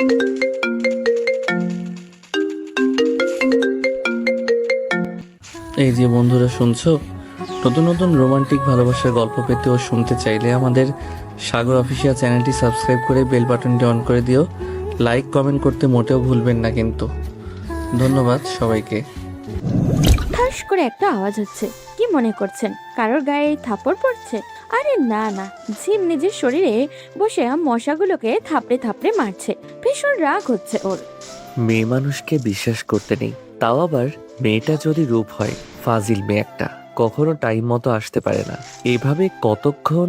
এই যে বন্ধুরা শুনছো, নতুন নতুন রোমান্টিক ভালোবাসার গল্প পেতে ও শুনতে চাইলে আমাদের সাগর অফিসিয়াল চ্যানেলটি সাবস্ক্রাইব করে বেল বাটনটি অন করে দিও। লাইক কমেন্ট করতে মোটেও ভুলবেন না কিন্তু। ধন্যবাদ সবাইকে। ঠাস করে একটা আওয়াজ হচ্ছে। কি মনে করছেন কারোর গায়ে থাপড় পড়ছে? আরে না না, ঝিম নিজের শরীরে বসে মশাগুলোকে থাপড়ে থাপড়ে মারছে। ভীষণ রাগ হচ্ছে ওর। মেয়ে মানুষকে বিশ্বাস করতে নেই, তাও আবার মেয়েটা যদি রূপ হয়। ফাজিল মেয়ে একটা, কখনো টাইম মতো আসতে পারে না। এভাবে কতক্ষণ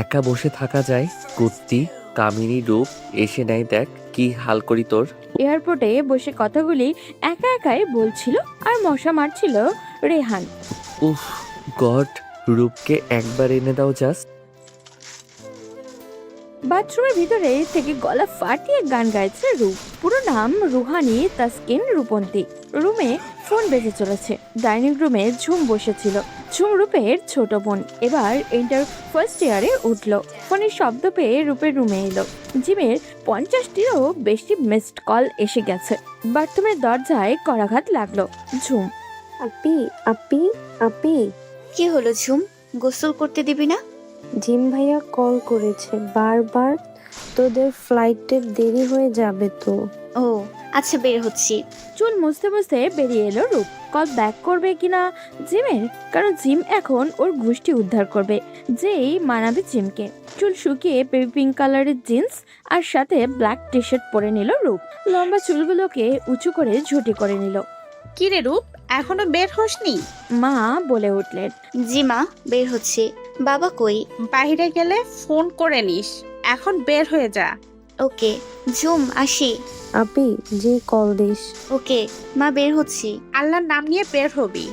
একা বসে থাকা যায়? কুত্তি কামিনী রূপ এসে নেয়, দেখ কি হাল করি তোর। এয়ারপোর্টে বসে কথাগুলি একা একাই বলছিল আর মশা মারছিল রেহান। উফ গড, রূপকে একবার এনে দাও জাস্ট। বাথরুমের ভিতরে থেকে গলা ফাটিয়ে গান গাইছে রূপ। পুরো নাম রুহানি তাসকিন রূপন্তী। রুমে ফোন বেজে চলেছে। ডাইনিং রুমে ঝুম বসেছিল। ঝুম রূপের ছোট বোন, এবার ইন্টার ফার্স্ট ইয়ারে উঠলো। ফোনের শব্দ পেয়ে রূপের রুমে এলো। জিমের 50টিরও বেশি মিসড কল এসে গেছে। বাথরুমের দরজায় করাঘাত লাগলো। ঝুম, আপি আপি আপি। কি হলো ঝুম, গোসল করতে দিবি না? জিম ভাইয়া কল করেছে বারবার, তোদের ফ্লাইটের দেরি হয়ে যাবে তো। ও আচ্ছা, বের হচ্ছি। চুল মুছতে মুছতে বেরিয়ে এলো রূপ। কল ব্যাক করবে কিনা জিমের, কারণ জিম এখন ওর গোষ্ঠী উদ্ধার করবে। যেই মানাবে জিমকে। চুল শুকিয়ে বেবি পিঙ্ক কালারের জিন্স আর সাথে ব্ল্যাক টি শার্ট পরে নিল রূপ। লম্বা চুলগুলোকে উঁচু করে ঝুটি করে নিল। কি রে রূপ, এখনো বের হসনি? মা বলে উঠলেন। জি মা, বের হচ্ছে। বাবা কই? বাইরে গেলে ফোন করে নিস, এখন বের হয়ে যা। ওকে ঝুম, আসি। আপি যে কল দিস। ওকে মা, বের হচ্ছি। আল্লাহর নাম নিয়ে বের হবি।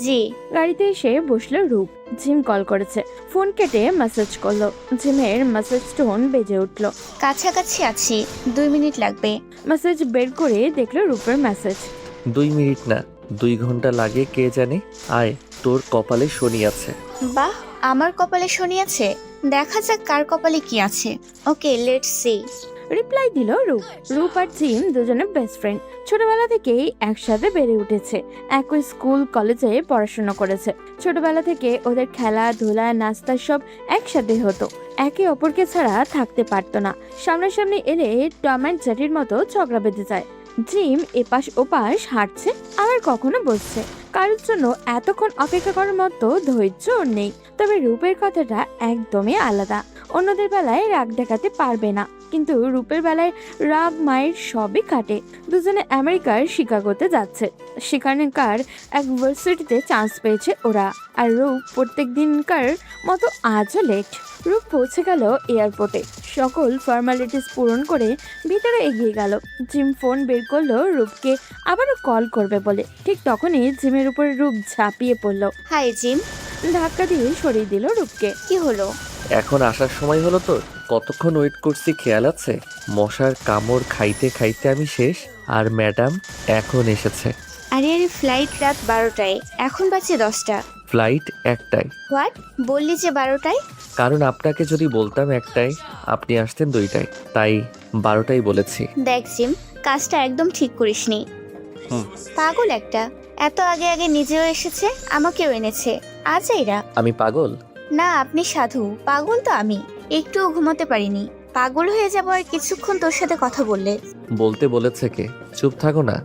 জি। গাড়িতে এসে বসলো রূপ। জিম কল করেছে। ফোন কেটে মেসেজ করলো। জিমের মেসেজ টোন বেজে উঠলো। কাছাকাছি আছি, 2 মিনিট লাগবে। মেসেজ বের করে দেখলো রূপের মেসেজ। 2 মিনিট না, 2 ঘন্টা লাগে কে জানে। আয়, তোর কপালে শনি আছে। বাহ, আমার কপালে শনি আছে? দেখা যাক কার কপালে কি আছে। Okay let's see. রিপ্লাই দিল রূপ। রূপ আর জিম দুজনে বেস্ট ফ্রেন্ড। ছোটবেলা থেকেই একসাথে বেড়ে উঠেছে। একই স্কুল কলেজে পড়াশোনা করেছে। ছোটবেলা থেকে ওদের খেলাধুলা নাস্তা সব একসাথে হতো। একে অপরকে ছাড়া থাকতে পারতো না। সামনাসামনি এলে টম অ্যান্ড জেরির মতো ঝগড়া বেঁধে যায়। জিম এপাশ ওপাশ হাঁটছে, আবার কখনো বসছে। কারোর জন্য এতক্ষণ অপেক্ষা করার মতো ধৈর্য ওর নেই। তবে রূপের কথাটা একদমই আলাদা। অন্যদের বেলায় রাগ দেখাতে পারবে না, কিন্তু রূপের বেলায় রাগ মায়ের সবই কাটে। দুজনে আমেরিকার শিকাগোতে যাচ্ছে। সেখানকার এক ইউনিভার্সিটিতে চান্স পেয়েছে ওরা। আর রূপ প্রত্যেক দিনকার মতো আজও লেট। রূপ পৌঁছে গেল এয়ারপোর্টে। সকল ফর্মালিটিস পূরণ করে ভিতরে এগিয়ে গেল। জিম ফোন বের করলো রূপকে আবারও কল করবে বলে। ঠিক তখনই জিমের উপরে রূপ ঝাঁপিয়ে পড়লো। Hi Jim. ধাক্কা দিয়ে সরিয়ে দিল রূপকে। কি হলো? এখন আসার সময় হলো তোর? কতক্ষণ ওয়েট করছি খেয়াল আছে? মশার কামড় খাইতে খাইতে আমি শেষ, আর ম্যাডাম এখন এসেছে। আরে আরে, ফ্লাইট রাত 12টায়, এখন বাজে 10টা। ফ্লাইট 1টায়। হোয়াট? বললি যে 12টায়। কারণ আপনাকে যদি বলতাম 1টায়, আপনি আসতেন 2টায়, তাই 12টাই বলেছি। দেখ জিম, কাজটা একদম ঠিক করিসনি। পাগল একটা, এত আগে আগে নিজেও এসেছে, আমাকেও এনেছে। আজ এরা। আমি পাগল? না, আপনি সাধু। পাগল তো আমি। একটুও ঘুমাতে পারিনি। পাগল হয়ে যাবো আর কিছুক্ষণ তোর সাথে কথা বললে। বলতে বলেছে কে? চুপ থাকো না।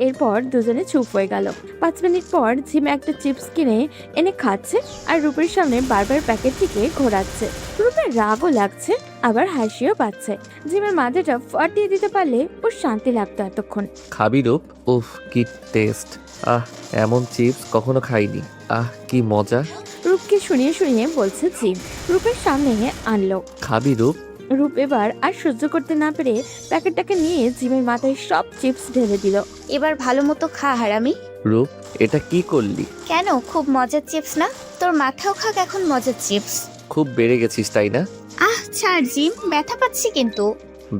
এরপর দুজনে চুপ হয়ে গেল। 5 মিনিট পর জিম একটা চিপস কিনে এনে খাচ্ছে আর রূপের সামনে বারবার প্যাকেটটিকে ঘোরাচ্ছে। রূপের রাগও লাগছে, আবার হাসিও পাচ্ছে। জিমের মাথাটা ফাটিয়ে দিতে পারলে ওর শান্তি লাগতো এতক্ষণ। খাবি রূপ? উফ কি টেস্ট! আহ, এমন চিপস কখনো খাইনি। আহ কি মজা! রূপকে শুনিয়ে শুনিয়ে বলছে জিম। রূপের সামনে আনলো। খাবি রূপ? রূপ এবার আর সহ্য করতে না পেরে প্যাকেটটাকে নিয়ে জিমের মাথায় সব চিপস ঢেলে দিল। এবার ভালো মতো খা হারামি। রূপ এটা কি করলি? কেন, খুব মজার চিপস না? তোর মাথাও খাক এখন মজার চিপস। খুব বেড়ে গেছিস তাই না? আহ ছাড় জিম, ব্যথা পাচ্ছি কিন্তু।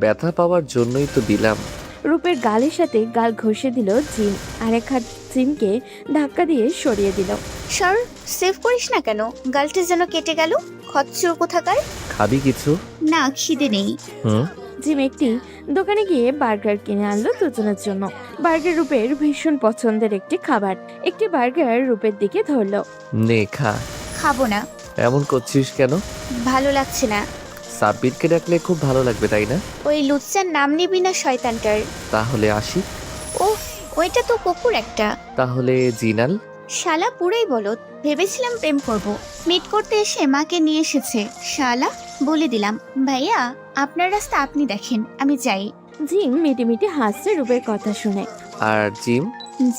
ব্যথা পাওয়ার জন্যই তো দিলাম। রূপের গালের সাথে গাল ঘষে দিল জিম। আর এক হাত জিমকে ধাক্কা দিয়ে সরিয়ে দিল। সর, সেভ করিস না কেন? গালটা যেন কেটে গেল। খচ্চর কোথাকার। খাবি কিছু? না, খিদে নেই। হুম, জিম একটি দোকানে গিয়ে বার্গার কিনে আনলো দুজনের জন্য। বার্গার রূপের ভীষণ পছন্দের একটি খাবার। একটি বার্গার রূপের দিকে ধরলো। নে খা। খাবো না, এমন করছিস কেন? ভালো লাগছে না। সাব্বিরকে ডাকলে খুব ভালো লাগবে তাই না? ওই লুচ্চার নাম নিবি না শয়তানটার। তাহলে আসি। ওহ, ওইটা তো কুকুর একটা। তাহলে জিনাল। শালা পুরাই বলদ। ভেবেছিলাম প্রেম করব, মিট করতে এসে মাকে নিয়ে এসেছে শালা। বলে দিলাম ভাইয়া, আপনার রাস্তা আপনি দেখেন, আমি যাই। জিম মিটিমিটি হাসছে রূপের কথা শুনে। আর জিম?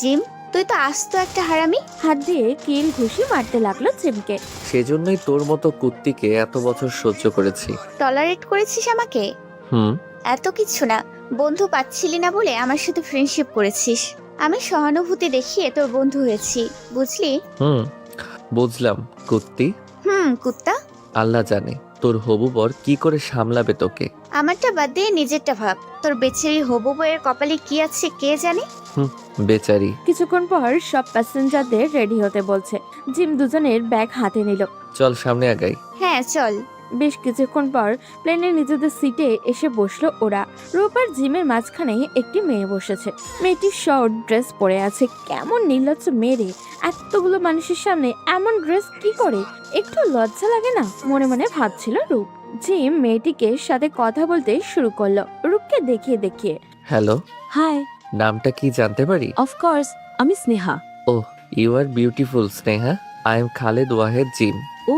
জিম, তুই তো আস্ত একটা হারামি। হাত দিয়ে কিল ঘুষি মারতে লাগলো জিমকে। সেজন্যই তোর মতো কুত্তিকে এত বছর সহ্য করেছি। টলারেট করেছিস আমাকে? হুম। এত কিছু না, বন্ধু পাচ্ছিলি না বলে আমার সাথে ফ্রেন্ডশিপ করেছিস। আমি সহানুভূতি দেখিয়ে তোর বন্ধু হয়েছি, বুঝলি? হুম, বুঝলাম কুত্তি। কুত্তা। আল্লাহ জানে তোর হবু বর কি করে সামলাবে তোকে। আমারটা বাদ দিয়ে নিজেরটা ভাব। তোর বেচারি হবু বইয়ের কপালে কি আছে কে জানে। বেচারি। কিছুক্ষণ পর সব প্যাসেঞ্জারদের রেডি হতে বলছে। জিম দুজনের ব্যাগ হাতে নিল। চল সামনে আগাই। হ্যাঁ চল। বেশ কিছুক্ষণ পর প্লেনের নিজেদের সিটে এসে বসলো ওরা। রূপ আর জিমের মাঝখানে একটি মেয়ে বসেছে। মেয়েটি শর্ট ড্রেস পরে আছে। কেমন নির্লজ্জ মেয়ে, এতগুলো মানুষের সামনে এমন ড্রেস কি করে? একটু লজ্জা লাগে না? মনে মনে ভাবছিল রূপ। জিম মেয়েটিকে সাথে কথা বলতে শুরু করলো রূপকে দেখিয়ে দেখিয়ে। হ্যালো, হাই, নামটা কি জানতে পারি? অফকোর্স, আমি Sneha. Oh, you are beautiful Sneha. I am Khaled Wahed Jim. Oh,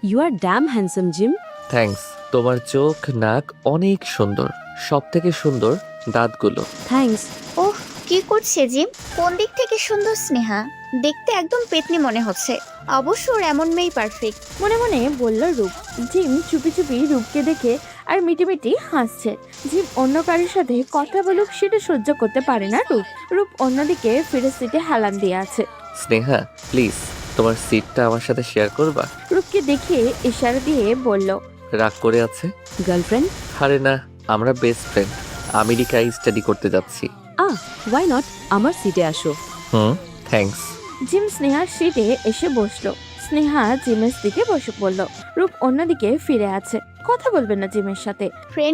you are damn handsome Jim. Thanks. তোমার চোখ নাক অনেক সুন্দর, সব থেকে সুন্দর দাঁতগুলো। থ্যাঙ্কস। ওহ, কি করছে জিম? কোন দিক থেকে সুন্দর স্নেহা? দেখতে একদম পেতনি মনে হচ্ছে। অবশ্য ওর এমন মেয়েই পারফেক্ট। মনে মনে বলল রূপ। জিম চুপি চুপি রূপকে দেখে আর মিটিমিটি হাসছে। জিম অন্য কারোর সাথে কথা বলুক সেটা সহ্য করতে পারে না রূপ। রূপ অন্যদিকে ফিরে সিটে হেলান দিয়ে আছে। স্নেহা প্লিজ, তোমার সিটটা আমার সাথে শেয়ার করবা? রূপকে দেখিয়ে ইশারা দিয়ে বলল। রাগ করে আছে? গার্লফ্রেন্ড? আরে না, আমরা বেস্ট ফ্রেন্ড। আমেরিকায় স্টাডি করতে যাচ্ছি। ওয়াই নট, আমার সিটে আসো। থ্যাঙ্কস। জিম স্নেহার সিটে এসে বসলো। স্নেহা জিমের দিকে বসে পড়ল। রূপ অন্যদিকে ফিরে আছে। কথা বলবে না জিমের সাথে। ফ্রেন্ড